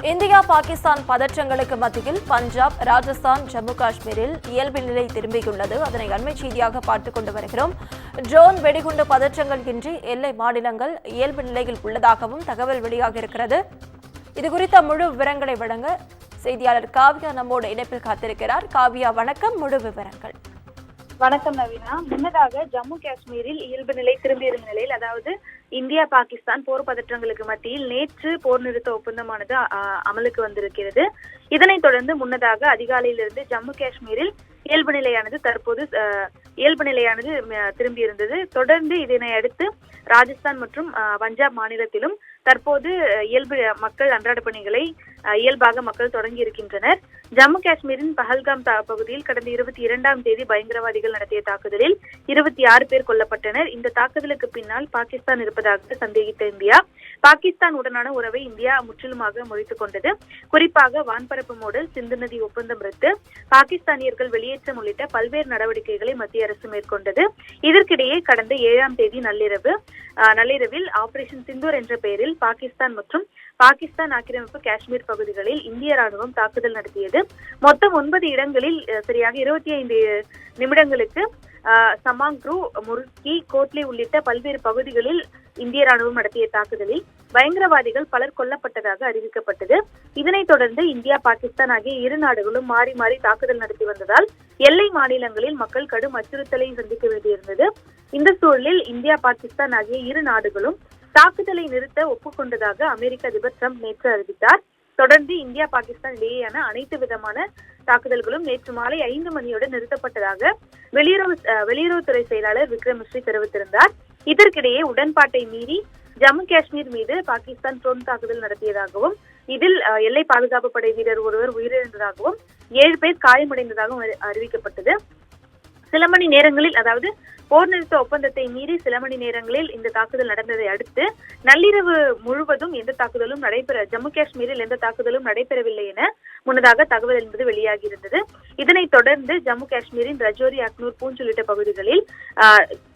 India Pakistan பதற்றங்களுக்கு மத்தியில் பஞ்சாப், ராஜஸ்தான், ஜம்மு காஷ்மீரில் இயல்பு நிலை திரும்பியுள்ளது. அதனை அண்மை செய்தியாக பார்த்துக் கொண்டு வருகிறோம். ட்ரோன் வெடிகுண்டு பதற்றங்கள் இன்றி எல்லை மாநிலங்கள் இயல்பு நிலையில் உள்ளதாகவும் தகவல் வெளியாக இருக்கிறது. இதுகுறித்த முழு விவரங்களை வழங்க செய்தியாளர் காவியா நம்மோடு இணைப்பில் காத்திருக்கிறார். காவியா, வணக்கம். முழு விவரங்கள். வணக்கம் நவீனா. முன்னதாக ஜம்மு காஷ்மீரில் இயல்பு நிலை திரும்பியிருந்த நிலையில், அதாவது இந்தியா பாகிஸ்தான் போர் பதற்றங்களுக்கு மத்தியில் நேற்று போர் நிறுத்த ஒப்பந்தமானது அமலுக்கு வந்திருக்கிறது. இதனைத் தொடர்ந்து முன்னதாக அதிகாலையிலிருந்து ஜம்மு காஷ்மீரில் இயல்பு நிலையானது திரும்பியிருந்தது. தொடர்ந்து இதனை அடுத்து ராஜஸ்தான் மற்றும் பஞ்சாப் மாநிலத்திலும் தற்போது மக்கள் அன்றாட பணிகளை இயல்பாக மக்கள் தொடங்கி இருக்கின்றனர். ஜம்மு காஷ்மீரின் பஹல்காம் பகுதியில் கடந்த 22ஆம் தேதி பயங்கரவாதிகள் நடத்திய தாக்குதலில் 26 பேர் கொல்லப்பட்டனர். இந்த தாக்குதலுக்கு பின்னால் பாகிஸ்தான் இருப்பதாக சந்தேகித்த இந்தியா பாகிஸ்தான் உடனான உறவை இந்தியா முற்றிலுமாக முறித்துக் கொண்டது. குறிப்பாக வான்பரப்பு மோடல், சிந்து நதி ஒப்பந்தம் ரத்து, பாகிஸ்தானியர்கள் வெளியேற்றம் உள்ளிட்ட பல்வேறு நடவடிக்கைகளை மத்திய அரசு மேற்கொண்டது. இதற்கிடையே கடந்த 7ஆம் தேதி நள்ளிரவில் ஆபரேஷன் சிந்தூர் என்ற பெயரில் பாகிஸ்தான் மற்றும் பாகிஸ்தான் ஆக்கிரமிப்பு காஷ்மீர் பகுதிகளில் இந்திய ராணுவம் தாக்குதல் நடத்தியது. மொத்தம் 9 இடங்களில் சரியாக 25 நிமிடங்களுக்கு சமாங்க்ரு, முர்கி, கோட்லி உள்ளிட்ட பல்வேறு பகுதிகளில் இந்திய ராணுவம் நடத்திய தாக்குதலில் பயங்கரவாதிகள் பலர் கொல்லப்பட்டதாக அறிவிக்கப்பட்டது. இதனைத் தொடர்ந்து இந்தியா பாகிஸ்தான் ஆகிய இரு நாடுகளும் மாறி மாறி தாக்குதல் நடத்தி வந்ததால் எல்லை மாநிலங்களில் மக்கள் கடும் அச்சுறுத்தலை சந்திக்க வேண்டியிருந்தது. இந்த சூழலில் இந்தியா பாகிஸ்தான் ஆகிய இரு நாடுகளும் தாக்குதலை நிறுத்த ஒப்புக்கொண்டதாக அமெரிக்க அதிபர் டிரம்ப் நேற்று அறிவித்தார். தொடர்ந்து இந்தியா பாகிஸ்தான் இடையேயான அனைத்து விதமான தாக்குதல்களும் நேற்று மாலை 5 மணியுடன் நிறுத்தப்பட்டதாக வெளியுறவுத்துறை செயலாளர் விக்ரம் மிஸ்ரி தெரிவித்திருந்தார். இதற்கிடையே உடன்பாட்டை மீறி ஜம்மு காஷ்மீர் மீது பாகிஸ்தான் ட்ரோன் தாக்குதல் நடத்தியதாகவும் இதில் எல்லை பாதுகாப்பு படை வீரர் ஒருவர் உயிரிழந்ததாகவும் 7 பேர் காயமடைந்ததாகவும் அறிவிக்கப்பட்டது. சில மணி நேரங்களில், அதாவது போர் நிறுத்த ஒப்பந்தத்தை மீறி சில மணி நேரங்களில் இந்த தாக்குதல் நடந்ததை அடுத்து நள்ளிரவு முழுவதும் ஜம்மு காஷ்மீரில் எந்த தாக்குதலும் நடைபெறவில்லை என முன்னதாக தகவல் என்பது வெளியாகியிருந்தது. இதனைத் தொடர்ந்து ஜம்மு காஷ்மீரின் ரஜோரி, அக்னூர், பூஞ்ச் உள்ளிட்ட பகுதிகளில்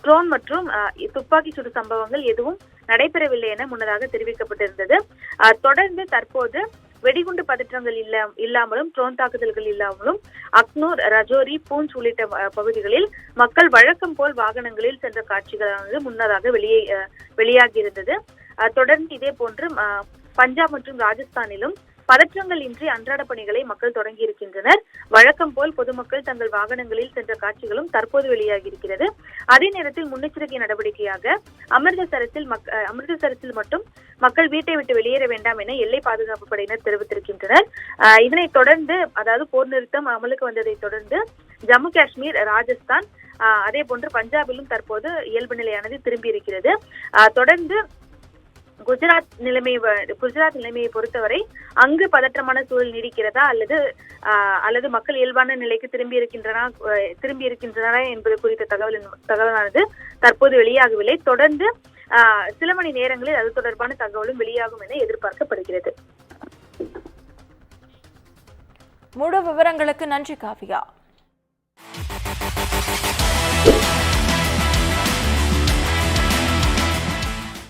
ட்ரோன் மற்றும் துப்பாக்கி சூடு சம்பவங்கள் எதுவும் நடைபெறவில்லை என முன்னதாக தெரிவிக்கப்பட்டிருந்தது. தொடர்ந்து தற்போது வெடிகுண்டு பதற்றங்கள் இல்லாமலும் ட்ரோன் தாக்குதல்கள் இல்லாமலும் அக்னூர், ரஜோரி, பூஞ்ச் உள்ளிட்ட பகுதிகளில் மக்கள் வழக்கம் போல் வாகனங்களில் சென்ற காட்சிகளானது முன்னதாக வெளியாகியிருந்தது. தொடர்ந்து இதே போன்று பஞ்சாப் மற்றும் ராஜஸ்தானிலும் பதற்றங்கள் இன்றி அன்றாட பணிகளை மக்கள் தொடங்கி இருக்கின்றனர். வழக்கம் போல் பொதுமக்கள் தங்கள் வாகனங்களில் சென்ற காட்சிகளும் தற்போது வெளியாகியிருக்கிறது. அதே நேரத்தில் முன்னெச்சரிக்கை நடவடிக்கையாக அமிர்தசரஸில் மட்டும் மக்கள் வீட்டை விட்டு வெளியேற வேண்டாம் என எல்லை பாதுகாப்பு படையினர் தெரிவித்திருக்கின்றனர். இதனைத் தொடர்ந்து, அதாவது போர் நிறுத்தம் அமலுக்கு வந்ததை தொடர்ந்து ஜம்மு காஷ்மீர், ராஜஸ்தான், அதே போன்று பஞ்சாபிலும் தற்போது இயல்பு நிலையானது திரும்பி இருக்கிறது. தொடர்ந்து குஜராத் நிலைமையை பொறுத்தவரை அங்கு பதற்றமான சூழல் நீடிக்கிறதா அல்லது மக்கள் இயல்பான நிலைக்கு திரும்பி இருக்கின்றனா என்பது குறித்த தகவலானது தற்போது வெளியாகவில்லை. தொடர்ந்து சில மணி நேரங்களில் அது தொடர்பான தகவலும் வெளியாகும் என எதிர்பார்க்கப்படுகிறது. முழு விவரங்களுக்கு நன்றி காவியா.